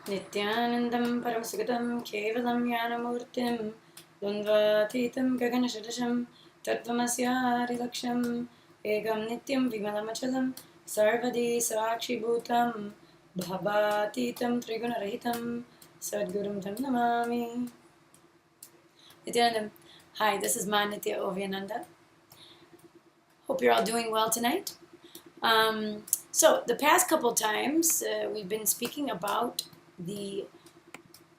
नित्यानन्दं परमसुगतं केवलं ज्ञानमूर्तिं द्वन्द्वातीतं गगनसदृशं तत्त्वमस्यादिलक्ष्यम् एकं नित्यं विमलमचलं सर्वदी साक्षिभूतं भवातीतं त्रिगुणरहितं सद्गुरुं तं Namami. Nityanandam. Hi, this is Ma Nitya Ovyananda. Hope you're all doing well tonight. So the past couple times we've been speaking about the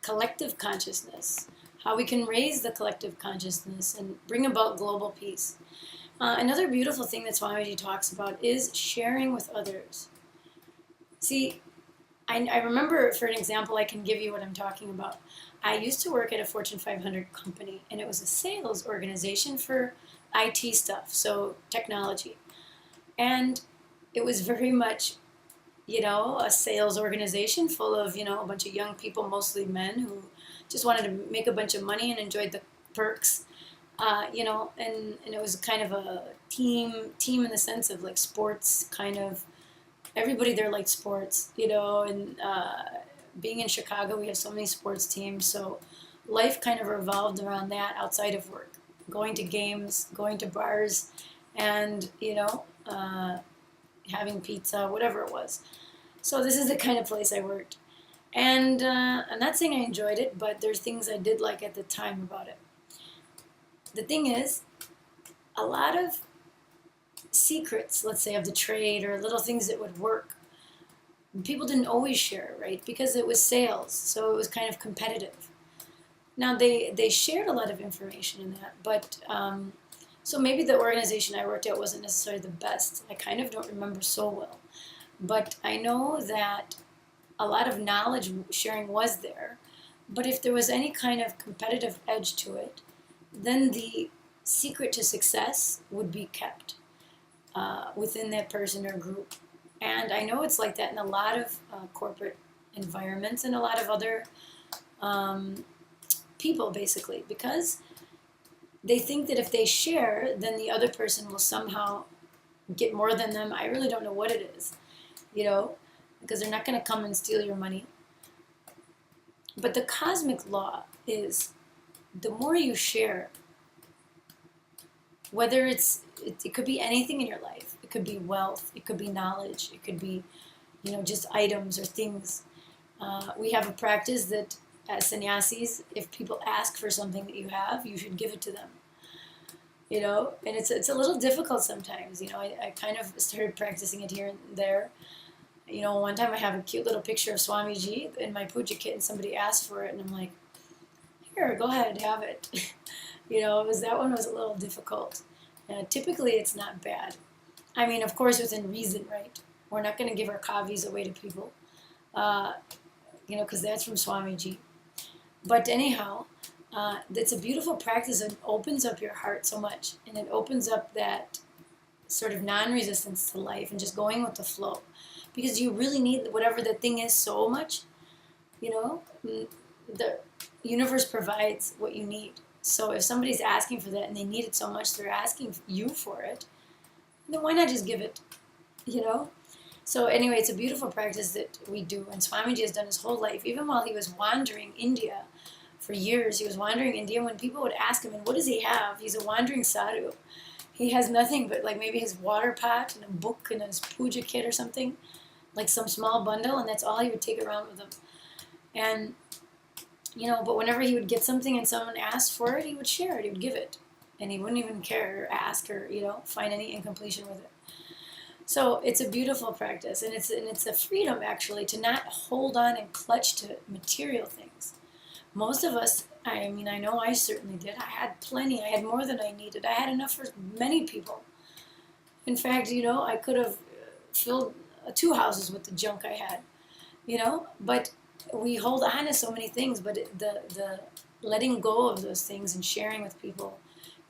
collective consciousness, how we can raise the collective consciousness and bring about global peace. Another beautiful thing that Swamiji talks about is sharing with others. See, I remember, for an example, I can give you what I'm talking about. I used to work at a Fortune 500 company, and it was a sales organization for IT stuff, so technology. And it was very much, a sales organization full of, a bunch of young people, mostly men, who just wanted to make a bunch of money and enjoyed the perks, and it was kind of a team in the sense of like sports kind of. Everybody there liked sports, and being in Chicago, we have so many sports teams, so life kind of revolved around that outside of work, going to games, going to bars, and, having pizza, whatever it was. So this is the kind of place I worked. And I'm not saying I enjoyed it, but there's things I did like at the time about it. The thing is, a lot of secrets, let's say, of the trade or little things that would work, people didn't always share, right? Because it was sales, so it was kind of competitive. Now, they shared a lot of information in that, but so maybe the organization I worked at wasn't necessarily the best. I kind of don't remember so well. But I know that a lot of knowledge sharing was there. But if there was any kind of competitive edge to it, then the secret to success would be kept within that person or group. And I know it's like that in a lot of corporate environments and a lot of other people, basically, because they think that if they share, then the other person will somehow get more than them. I really don't know what it is, because they're not going to come and steal your money. But the cosmic law is the more you share, whether it could be anything in your life. It could be wealth. It could be knowledge. It could be, just items or things. We have a practice that as sannyasis, if people ask for something that you have, you should give it to them. And it's a little difficult sometimes. I kind of started practicing it here and there. One time I have a cute little picture of Swamiji in my puja kit, and somebody asked for it, and I'm like, here, go ahead, have it. That one was a little difficult. Typically, it's not bad. I mean, of course, within reason, right? We're not going to give our kavis away to people, because that's from Swamiji. But anyhow, it's a beautiful practice. It opens up your heart so much, and it opens up that sort of non-resistance to life and just going with the flow. Because you really need whatever the thing is so much, the universe provides what you need. So if somebody's asking for that and they need it so much, they're asking you for it, then why not just give it, So anyway, it's a beautiful practice that we do, and Swamiji has done his whole life. Even while he was wandering India for years, he was wandering India. When people would ask him, and what does he have? He's a wandering sadhu. He has nothing but like maybe his water pot and a book and his puja kit or something, like some small bundle, and that's all he would take around with him. And but whenever he would get something and someone asked for it, he would share it, he would give it. And he wouldn't even care or ask or, find any incompletion with it. So it's a beautiful practice, and it's a freedom, actually, to not hold on and clutch to material things. Most of us, I know I certainly did. I had plenty. I had more than I needed. I had enough for many people. In fact, I could have filled 2 houses with the junk I had, But we hold on to so many things, but the letting go of those things and sharing with people,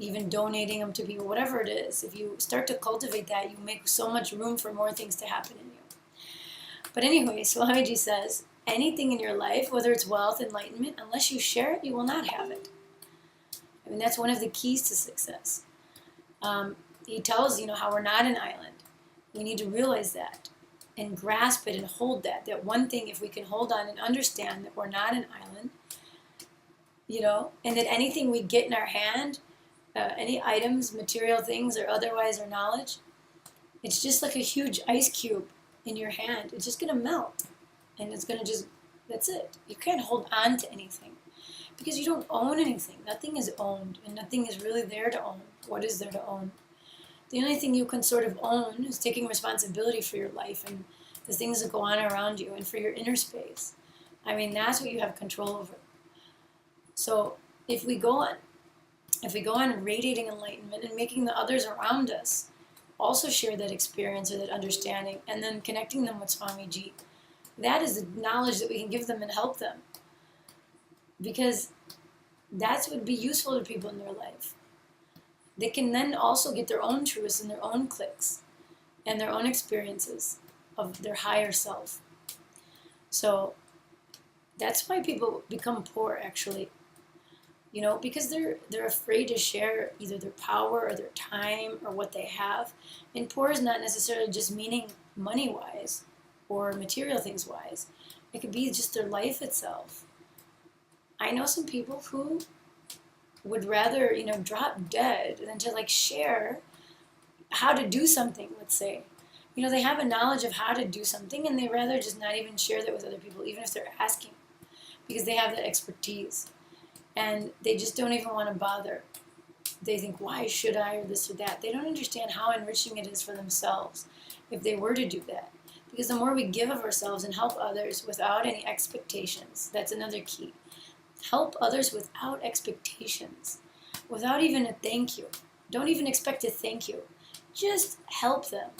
even donating them to people, whatever it is, if you start to cultivate that, you make so much room for more things to happen in you. But anyway, Swamiji says, anything in your life, whether it's wealth, enlightenment, unless you share it, you will not have it. That's one of the keys to success. He tells, how we're not an island. We need to realize that. and grasp it and hold that one thing, if we can hold on and understand that we're not an island, and that anything we get in our hand, any items, material things, or otherwise, or knowledge, it's just like a huge ice cube in your hand. It's just going to melt. And it's going to just, that's it. You can't hold on to anything because you don't own anything. Nothing is owned, and nothing is really there to own. What is there to own? The only thing you can sort of own is taking responsibility for your life and the things that go on around you and for your inner space. I mean, that's what you have control over. So if we go on radiating enlightenment and making the others around us also share that experience or that understanding, and then connecting them with Swamiji, that is the knowledge that we can give them and help them. Because that's what would be useful to people in their life. They can then also get their own truths and their own clicks and their own experiences of their higher self. So that's why people become poor, actually. Because they're afraid to share either their power or their time or what they have. And poor is not necessarily just meaning money-wise or material things-wise. It could be just their life itself. I know some people who would rather, drop dead than to share how to do something, let's say. They have a knowledge of how to do something, and they rather just not even share that with other people, even if they're asking, because they have that expertise. And they just don't even want to bother. They think, why should I, or this or that. They don't understand how enriching it is for themselves if they were to do that. Because the more we give of ourselves and help others without any expectations, that's another key. Help others without expectations, without even a thank you. Don't even expect a thank you. Just help them.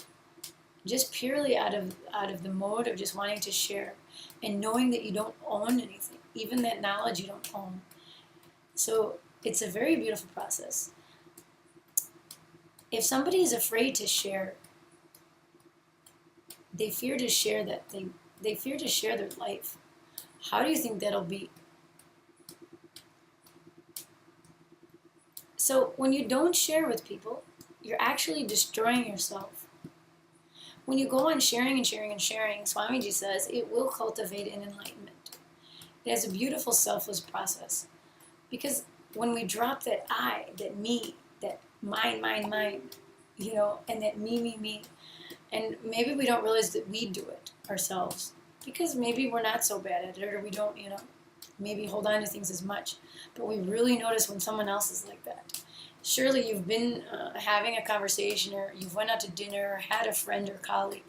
Just purely out of the mode of just wanting to share and knowing that you don't own anything. Even that knowledge you don't own. So it's a very beautiful process. If somebody is afraid to share, they fear to share that thing. They fear to share their life. How do you think that'll be? So when you don't share with people, you're actually destroying yourself. When you go on sharing and sharing and sharing, Swamiji says, it will cultivate an enlightenment. It has a beautiful selfless process. Because when we drop that I, that me, that mine, and that me, and maybe we don't realize that we do it ourselves, because maybe we're not so bad at it, or we don't, maybe hold on to things as much, but we really notice when someone else is like that. Surely you've been having a conversation, or you've went out to dinner, or had a friend or colleague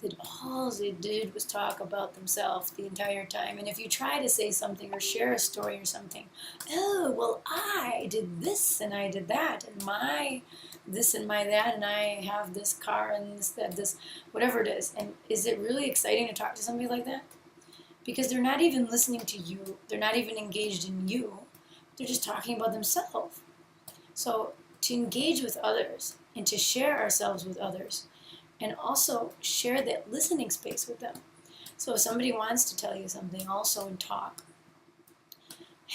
that all they did was talk about themselves the entire time. And if you try to say something or share a story or something, oh, well, I did this and I did that, and my this and my that, and I have this car and this, whatever it is. And is it really exciting to talk to somebody like that? Because they're not even listening to you. They're not even engaged in you. They're just talking about themselves. So to engage with others and to share ourselves with others, and also share that listening space with them. So if somebody wants to tell you something also and talk,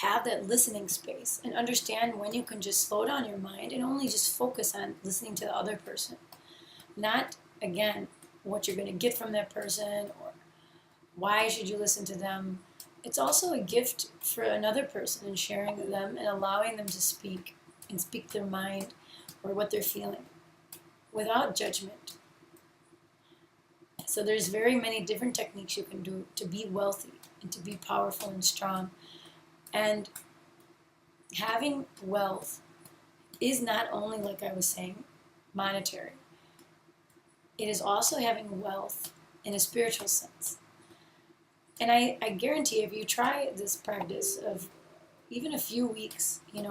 have that listening space and understand when you can just slow down your mind and only just focus on listening to the other person. Not, again, what you're going to get from that person or why should you listen to them. It's also a gift for another person and sharing with them and allowing them to speak and speak their mind or what they're feeling without judgment. So there's very many different techniques you can do to be wealthy and to be powerful and strong. And having wealth is not only, like I was saying, monetary. It is also having wealth in a spiritual sense. And I guarantee if you try this practice of even a few weeks, if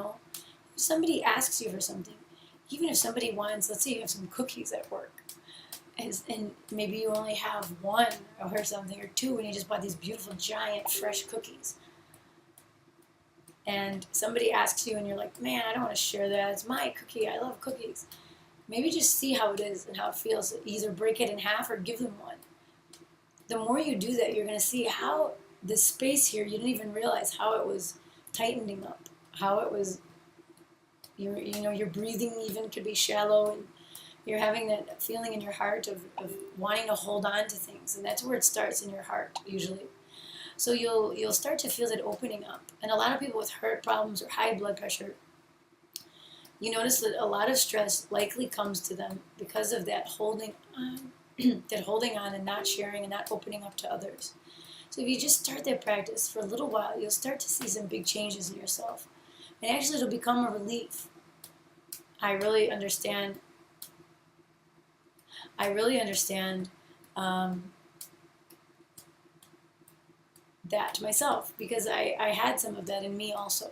somebody asks you for something, even if somebody wants, let's say you have some cookies at work, and maybe you only have one or something, or two, and you just bought these beautiful, giant, fresh cookies. And somebody asks you, and you're like, man, I don't want to share that. It's my cookie. I love cookies. Maybe just see how it is and how it feels. Either break it in half or give them one. The more you do that, you're going to see how the space here, you didn't even realize how it was tightening up, how it was, your breathing even could be shallow, and You're having that feeling in your heart of wanting to hold on to things, and that's where it starts, in your heart usually. So you'll start to feel that opening up. And a lot of people with heart problems or high blood pressure, you notice that a lot of stress likely comes to them because of that holding on, that holding on and not sharing and not opening up to others. So if you just start that practice for a little while, you'll start to see some big changes in yourself. And actually it'll become a relief. I really understand that myself, because I had some of that in me also.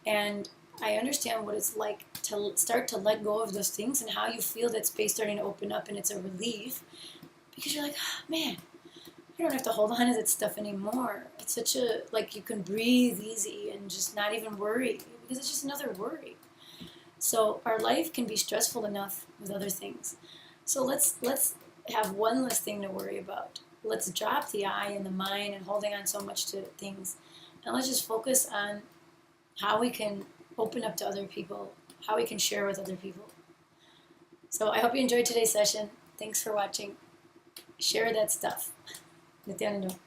And I understand what it's like to start to let go of those things, and how you feel that space starting to open up, and it's a relief because you're like, oh, man, I don't have to hold on to that stuff anymore. It's such a, like, you can breathe easy and just not even worry, because it's just another worry. So our life can be stressful enough with other things. So let's have one less thing to worry about. Let's drop the I and the mind and holding on so much to things. And let's just focus on how we can open up to other people, how we can share with other people. So I hope you enjoyed today's session. Thanks for watching. Share that stuff. Addendum.